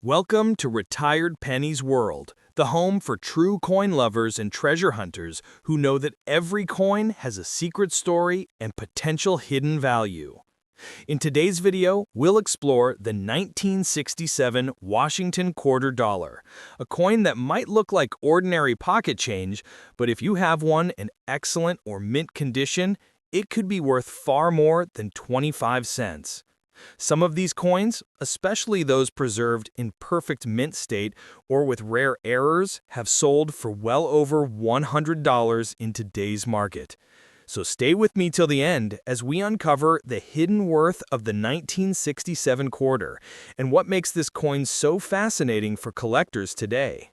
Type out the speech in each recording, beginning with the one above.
Welcome to Retired Pennies World, the home for true coin lovers and treasure hunters who know that every coin has a secret story and potential hidden value. In today's video, we'll explore the 1967 Washington quarter dollar, a coin that might look like ordinary pocket change, but if you have one in excellent or mint condition, it could be worth far more than 25 cents. Some of these coins, especially those preserved in perfect mint state or with rare errors, have sold for well over $100 in today's market. So stay with me till the end as we uncover the hidden worth of the 1967 quarter and what makes this coin so fascinating for collectors today.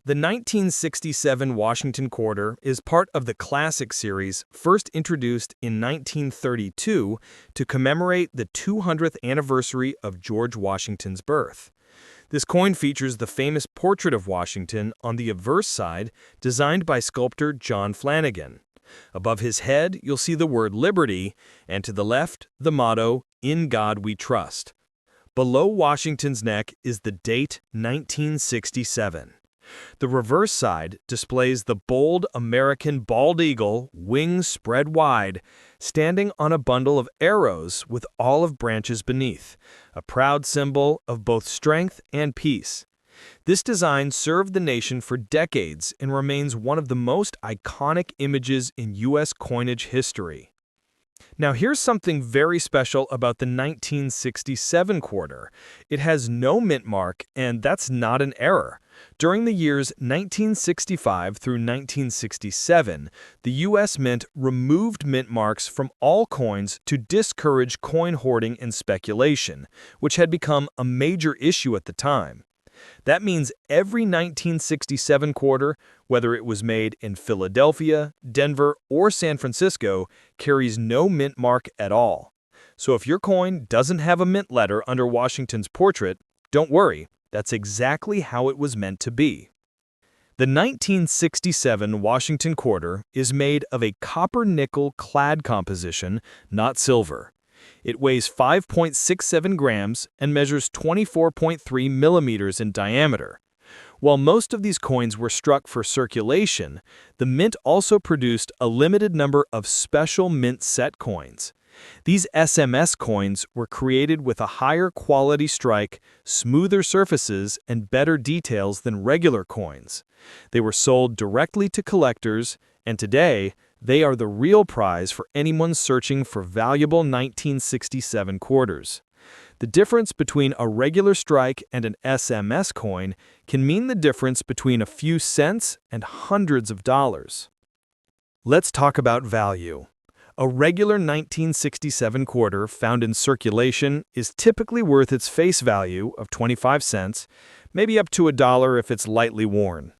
The 1967 Washington quarter is part of the Classic series first introduced in 1932 to commemorate the 200th anniversary of George Washington's birth. This coin features the famous portrait of Washington on the obverse side, designed by sculptor John Flanagan. Above his head, you'll see the word Liberty, and to the left, the motto, "In God We Trust." Below Washington's neck is the date 1967. The reverse side displays the bold American bald eagle, wings spread wide, standing on a bundle of arrows with olive branches beneath, a proud symbol of both strength and peace. This design served the nation for decades and remains one of the most iconic images in U.S. coinage history. Now here's something very special about the 1967 quarter. It has no mint mark, and that's not an error. During the years 1965 through 1967, the U.S. Mint removed mint marks from all coins to discourage coin hoarding and speculation, which had become a major issue at the time. That means every 1967 quarter, whether it was made in Philadelphia, Denver, or San Francisco, carries no mint mark at all. So if your coin doesn't have a mint letter under Washington's portrait, don't worry, that's exactly how it was meant to be. The 1967 Washington quarter is made of a copper-nickel clad composition, not silver. It weighs 5.67 grams and measures 24.3 millimeters in diameter. While most of these coins were struck for circulation, the Mint also produced a limited number of special Mint set coins. These SMS coins were created with a higher quality strike, smoother surfaces, and better details than regular coins. They were sold directly to collectors, and today, they are the real prize for anyone searching for valuable 1967 quarters. The difference between a regular strike and an SMS coin can mean the difference between a few cents and hundreds of dollars. Let's talk about value. A regular 1967 quarter found in circulation is typically worth its face value of 25 cents, maybe up to $1 if it's lightly worn.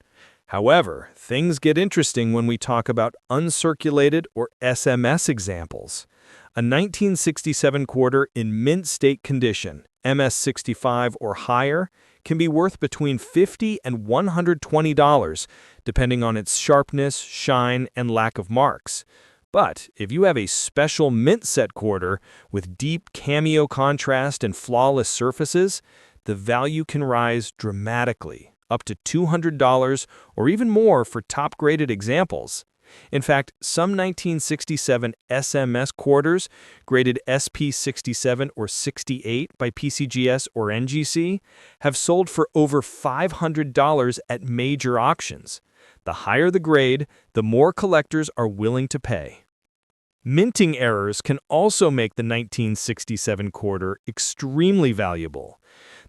However, things get interesting when we talk about uncirculated or SMS examples. A 1967 quarter in mint state condition, MS65 or higher, can be worth between $50 and $120, depending on its sharpness, shine, and lack of marks. But if you have a special mint set quarter with deep cameo contrast and flawless surfaces, the value can rise dramatically, up to $200 or even more for top-graded examples. In fact, some 1967 SMS quarters, graded SP67 or 68 by PCGS or NGC, have sold for over $500 at major auctions. The higher the grade, the more collectors are willing to pay. Minting errors can also make the 1967 quarter extremely valuable.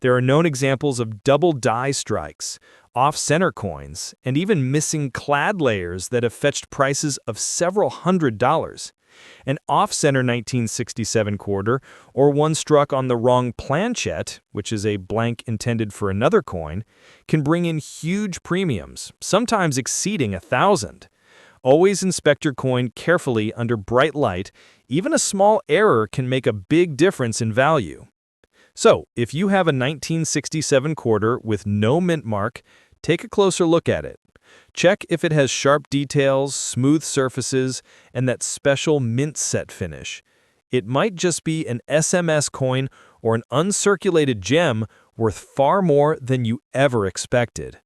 There are known examples of double die strikes, off-center coins, and even missing clad layers that have fetched prices of several $100s. An off-center 1967 quarter, or one struck on the wrong planchette, which is a blank intended for another coin, can bring in huge premiums, sometimes exceeding $1,000. Always inspect your coin carefully under bright light. Even a small error can make a big difference in value. So, if you have a 1967 quarter with no mint mark, take a closer look at it. Check if it has sharp details, smooth surfaces, and that special mint set finish. It might just be an SMS coin or an uncirculated gem worth far more than you ever expected.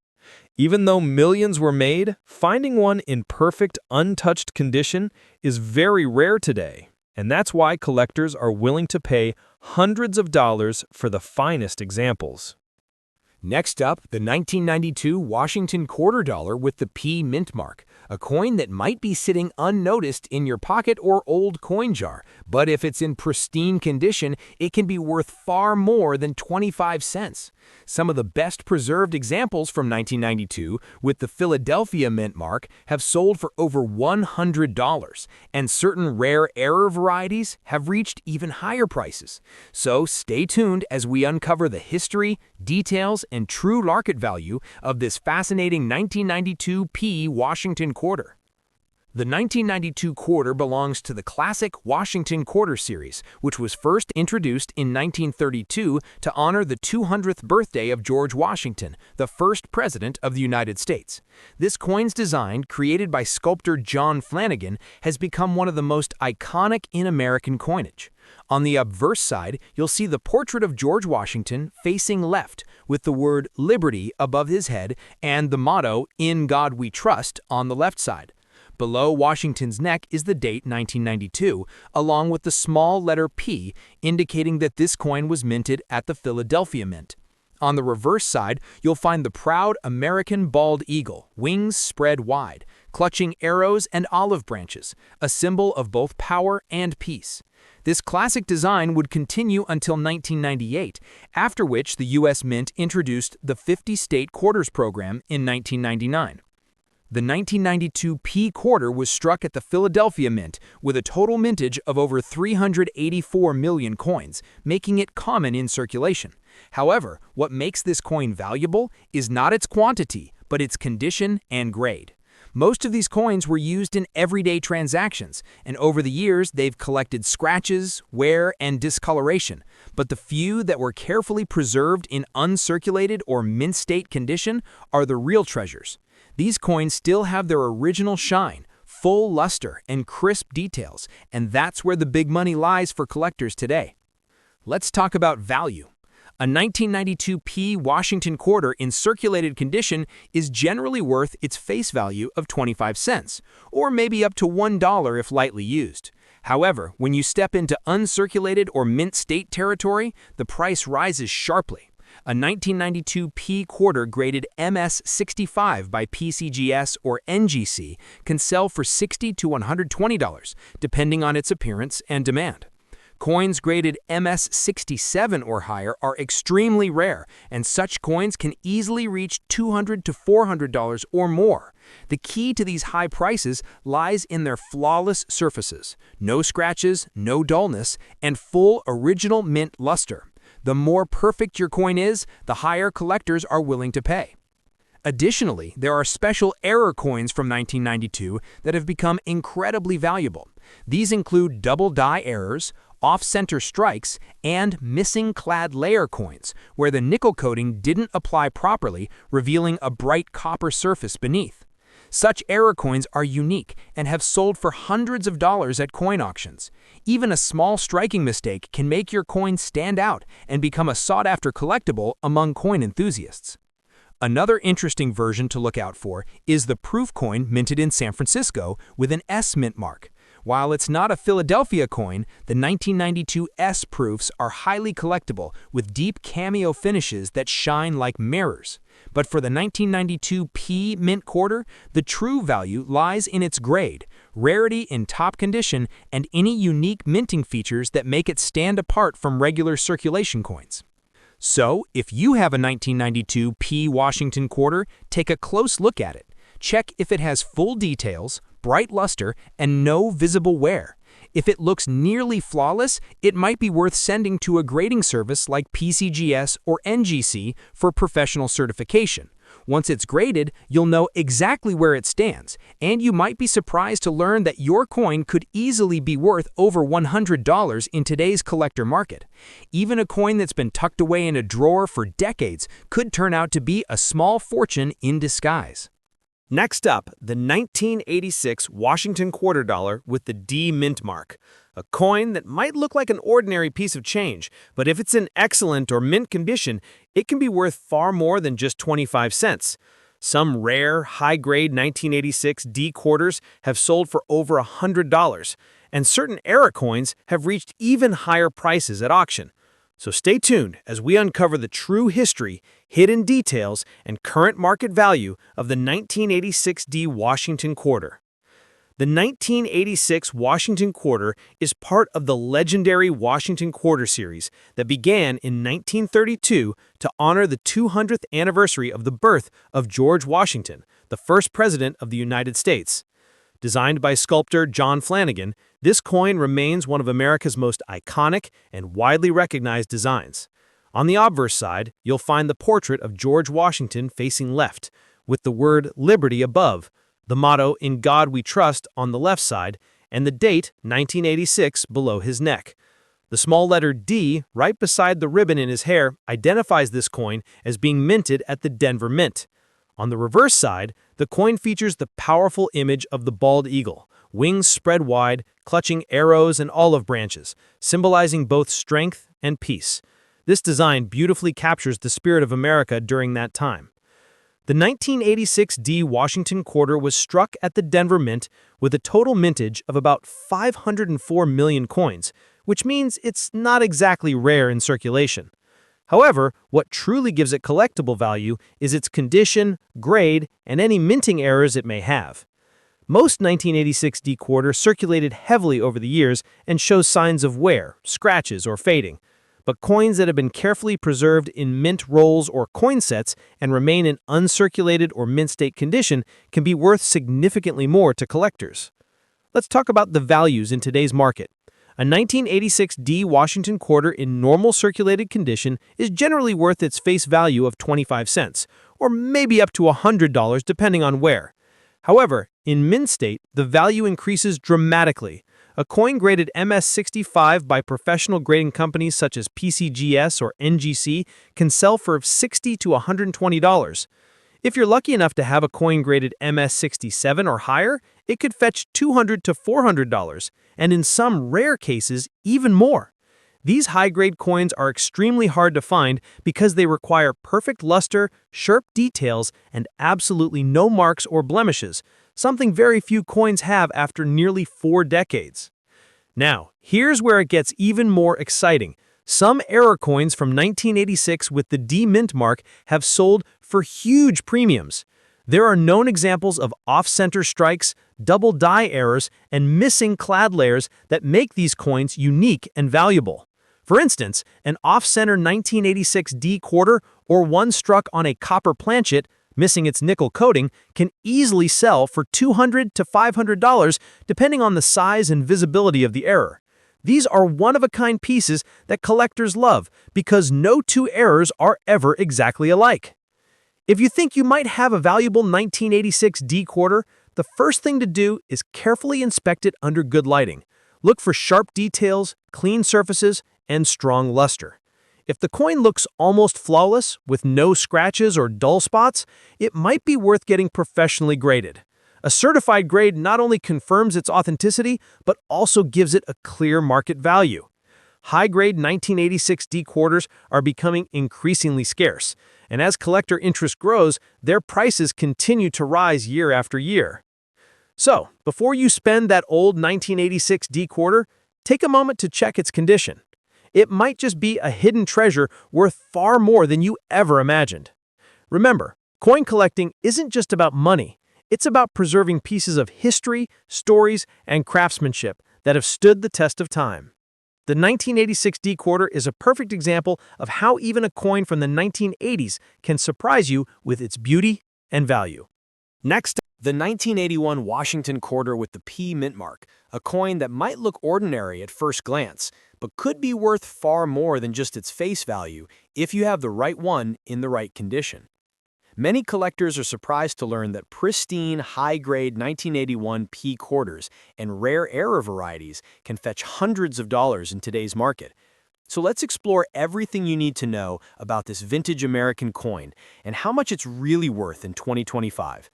Even though millions were made, finding one in perfect, untouched condition is very rare today, and that's why collectors are willing to pay hundreds of dollars for the finest examples. Next up, the 1992 Washington quarter dollar with the P mint mark, a coin that might be sitting unnoticed in your pocket or old coin jar, but if it's in pristine condition, it can be worth far more than 25 cents. Some of the best preserved examples from 1992 with the Philadelphia mint mark have sold for over $100, and certain rare error varieties have reached even higher prices. So stay tuned as we uncover the history, details, and true market value of this fascinating 1992 P Washington quarter. The 1992 quarter belongs to the classic Washington quarter series, which was first introduced in 1932 to honor the 200th birthday of George Washington, the first president of the United States. This coin's design, created by sculptor John Flanagan, has become one of the most iconic in American coinage. On the obverse side, you'll see the portrait of George Washington facing left, with the word Liberty above his head and the motto, "In God We Trust," on the left side. Below Washington's neck is the date 1992, along with the small letter P, indicating that this coin was minted at the Philadelphia Mint. On the reverse side, you'll find the proud American bald eagle, wings spread wide, clutching arrows and olive branches, a symbol of both power and peace. This classic design would continue until 1998, after which the U.S. Mint introduced the 50-state quarters program in 1999. The 1992 P quarter was struck at the Philadelphia Mint with a total mintage of over 384 million coins, making it common in circulation. However, what makes this coin valuable is not its quantity, but its condition and grade. Most of these coins were used in everyday transactions, and over the years they've collected scratches, wear, and discoloration. But the few that were carefully preserved in uncirculated or mint-state condition are the real treasures. These coins still have their original shine, full luster, and crisp details, and that's where the big money lies for collectors today. Let's talk about value. A 1992 P Washington quarter in circulated condition is generally worth its face value of 25 cents, or maybe up to $1 if lightly used. However, when you step into uncirculated or mint state territory, the price rises sharply. A 1992 P quarter graded MS65 by PCGS or NGC can sell for $60 to $120, depending on its appearance and demand. Coins graded MS67 or higher are extremely rare, and such coins can easily reach $200 to $400 or more. The key to these high prices lies in their flawless surfaces, no scratches, no dullness, and full original mint luster. The more perfect your coin is, the higher collectors are willing to pay. Additionally, there are special error coins from 1992 that have become incredibly valuable. These include double die errors, off-center strikes, and missing clad layer coins, where the nickel coating didn't apply properly, revealing a bright copper surface beneath. Such error coins are unique and have sold for hundreds of dollars at coin auctions. Even a small striking mistake can make your coin stand out and become a sought-after collectible among coin enthusiasts. Another interesting version to look out for is the proof coin minted in San Francisco with an S mint mark. While it's not a Philadelphia coin, the 1992 S proofs are highly collectible with deep cameo finishes that shine like mirrors. But for the 1992 P mint quarter, the true value lies in its grade, rarity in top condition, and any unique minting features that make it stand apart from regular circulation coins. So, if you have a 1992 P Washington quarter, take a close look at it. Check if it has full details, bright luster, and no visible wear. If it looks nearly flawless, it might be worth sending to a grading service like PCGS or NGC for professional certification. Once it's graded, you'll know exactly where it stands, and you might be surprised to learn that your coin could easily be worth over $100 in today's collector market. Even a coin that's been tucked away in a drawer for decades could turn out to be a small fortune in disguise. Next up, the 1986 Washington quarter dollar with the D mint mark, a coin that might look like an ordinary piece of change, but if it's in excellent or mint condition, it can be worth far more than just 25 cents. Some rare, high-grade 1986 D quarters have sold for over $100, and certain era coins have reached even higher prices at auction. So stay tuned as we uncover the true history, hidden details, and current market value of the 1986 D Washington quarter. The 1986 Washington quarter is part of the legendary Washington quarter series that began in 1932 to honor the 200th anniversary of the birth of George Washington, the first president of the United States. Designed by sculptor John Flanagan, this coin remains one of America's most iconic and widely recognized designs. On the obverse side, you'll find the portrait of George Washington facing left, with the word Liberty above, the motto "In God We Trust" on the left side, and the date 1986 below his neck. The small letter D right beside the ribbon in his hair identifies this coin as being minted at the Denver Mint. On the reverse side, the coin features the powerful image of the bald eagle, wings spread wide, clutching arrows and olive branches, symbolizing both strength and peace. This design beautifully captures the spirit of America during that time. The 1986 D Washington quarter was struck at the Denver Mint with a total mintage of about 504 million coins, which means it's not exactly rare in circulation. However, what truly gives it collectible value is its condition, grade, and any minting errors it may have. Most 1986 D quarters circulated heavily over the years and show signs of wear, scratches, or fading. But coins that have been carefully preserved in mint rolls or coin sets and remain in uncirculated or mint state condition can be worth significantly more to collectors. Let's talk about the values in today's market. A 1986 D Washington quarter in normal circulated condition is generally worth its face value of 25 cents, or maybe up to $100 depending on where. However, in mint state, the value increases dramatically. A coin graded MS-65 by professional grading companies such as PCGS or NGC can sell for $60 to $120. If you're lucky enough to have a coin graded MS-67 or higher, it could fetch $200 to $400, and in some rare cases, even more. These high-grade coins are extremely hard to find because they require perfect luster, sharp details, and absolutely no marks or blemishes, something very few coins have after nearly 4 decades. Now, here's where it gets even more exciting. Some era coins from 1986 with the D mint mark have sold for huge premiums. There are known examples of off-center strikes, double die errors, and missing clad layers that make these coins unique and valuable. For instance, an off-center 1986 D quarter or one struck on a copper planchet, missing its nickel coating, can easily sell for $200 to $500 depending on the size and visibility of the error. These are one-of-a-kind pieces that collectors love because no two errors are ever exactly alike. If you think you might have a valuable 1986 D quarter, the first thing to do is carefully inspect it under good lighting. Look for sharp details, clean surfaces, and strong luster. If the coin looks almost flawless, with no scratches or dull spots, it might be worth getting professionally graded. A certified grade not only confirms its authenticity, but also gives it a clear market value. High-grade 1986 D quarters are becoming increasingly scarce, and as collector interest grows, their prices continue to rise year after year. So, before you spend that old 1986 D quarter, take a moment to check its condition. It might just be a hidden treasure worth far more than you ever imagined. Remember, coin collecting isn't just about money. It's about preserving pieces of history, stories, and craftsmanship that have stood the test of time. The 1986 D quarter is a perfect example of how even a coin from the 1980s can surprise you with its beauty and value. Next, the 1981 Washington quarter with the P mint mark, a coin that might look ordinary at first glance, but could be worth far more than just its face value if you have the right one in the right condition. Many collectors are surprised to learn that pristine, high-grade 1981 P quarters and rare era varieties can fetch hundreds of dollars in today's market. So let's explore everything you need to know about this vintage American coin and how much it's really worth in 2025.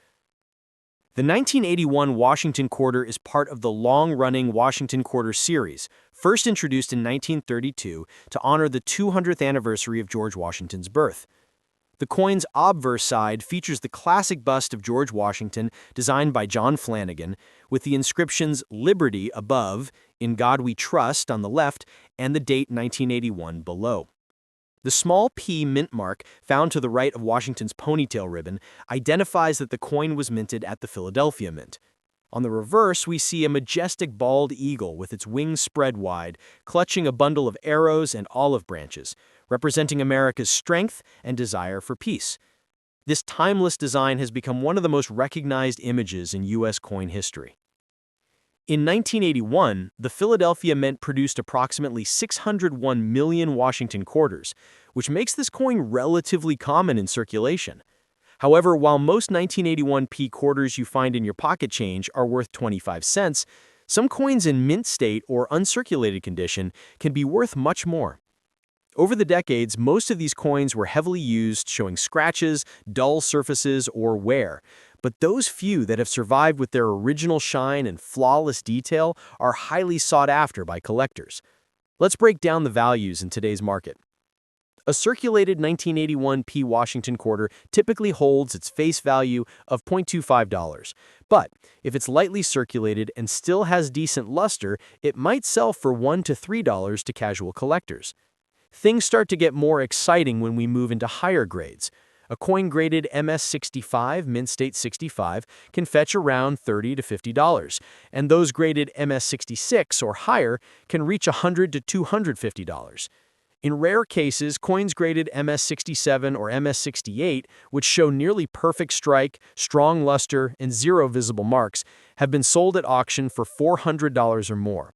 The 1981 Washington quarter is part of the long-running Washington quarter series, first introduced in 1932 to honor the 200th anniversary of George Washington's birth. The coin's obverse side features the classic bust of George Washington designed by John Flanagan, with the inscriptions Liberty above, In God We Trust on the left, and the date 1981 below. The small P mint mark found to the right of Washington's ponytail ribbon identifies that the coin was minted at the Philadelphia Mint. On the reverse, we see a majestic bald eagle with its wings spread wide, clutching a bundle of arrows and olive branches, representing America's strength and desire for peace. This timeless design has become one of the most recognized images in U.S. coin history. In 1981, the Philadelphia Mint produced approximately 601 million Washington quarters, which makes this coin relatively common in circulation. However, while most 1981 P quarters you find in your pocket change are worth 25 cents, some coins in mint state or uncirculated condition can be worth much more. Over the decades, most of these coins were heavily used, showing scratches, dull surfaces, or wear. But those few that have survived with their original shine and flawless detail are highly sought after by collectors. Let's break down the values in today's market. A circulated 1981 P Washington quarter typically holds its face value of $0.25, but if it's lightly circulated and still has decent luster, it might sell for $1 to $3 to casual collectors. Things start to get more exciting when we move into higher grades. A coin graded MS65, mint state 65, can fetch around $30 to $50, and those graded MS66 or higher can reach $100 to $250. In rare cases, coins graded MS67 or MS68, which show nearly perfect strike, strong luster, and zero visible marks, have been sold at auction for $400 or more.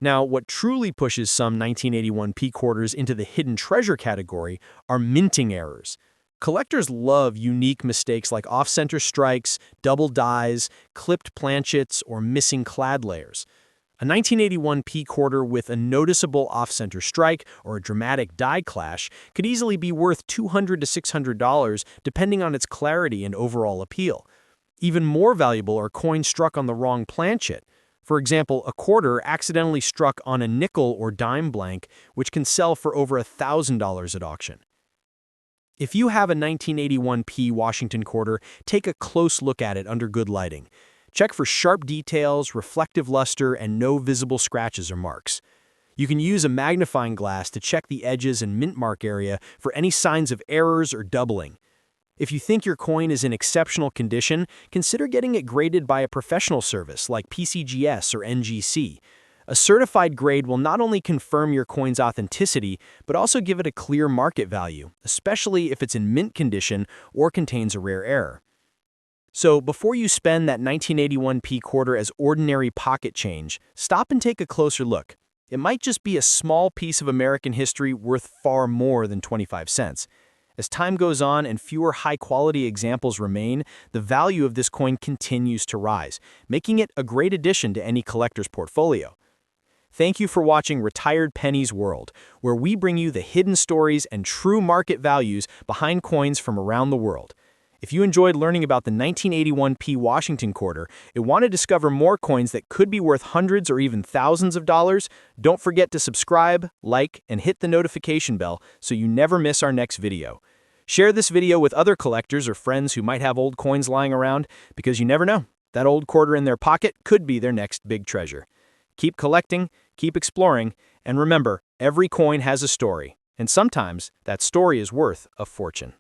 Now, what truly pushes some 1981 P quarters into the hidden treasure category are minting errors. Collectors love unique mistakes like off-center strikes, double dies, clipped planchets, or missing clad layers. A 1981 P quarter with a noticeable off-center strike or a dramatic die clash could easily be worth $200 to $600 depending on its clarity and overall appeal. Even more valuable are coins struck on the wrong planchet. For example, a quarter accidentally struck on a nickel or dime blank, which can sell for over $1,000 at auction. If you have a 1981 P Washington quarter, take a close look at it under good lighting. Check for sharp details, reflective luster, and no visible scratches or marks. You can use a magnifying glass to check the edges and mint mark area for any signs of errors or doubling. If you think your coin is in exceptional condition, consider getting it graded by a professional service like PCGS or NGC. A certified grade will not only confirm your coin's authenticity, but also give it a clear market value, especially if it's in mint condition or contains a rare error. So, before you spend that 1981 P quarter as ordinary pocket change, stop and take a closer look. It might just be a small piece of American history worth far more than 25 cents. As time goes on and fewer high-quality examples remain, the value of this coin continues to rise, making it a great addition to any collector's portfolio. Thank you for watching Retired Pennies World, where we bring you the hidden stories and true market values behind coins from around the world. If you enjoyed learning about the 1981 P Washington quarter and want to discover more coins that could be worth hundreds or even thousands of dollars, don't forget to subscribe, like, and hit the notification bell so you never miss our next video. Share this video with other collectors or friends who might have old coins lying around, because you never know, that old quarter in their pocket could be their next big treasure. Keep collecting, keep exploring, and remember, every coin has a story, and sometimes that story is worth a fortune.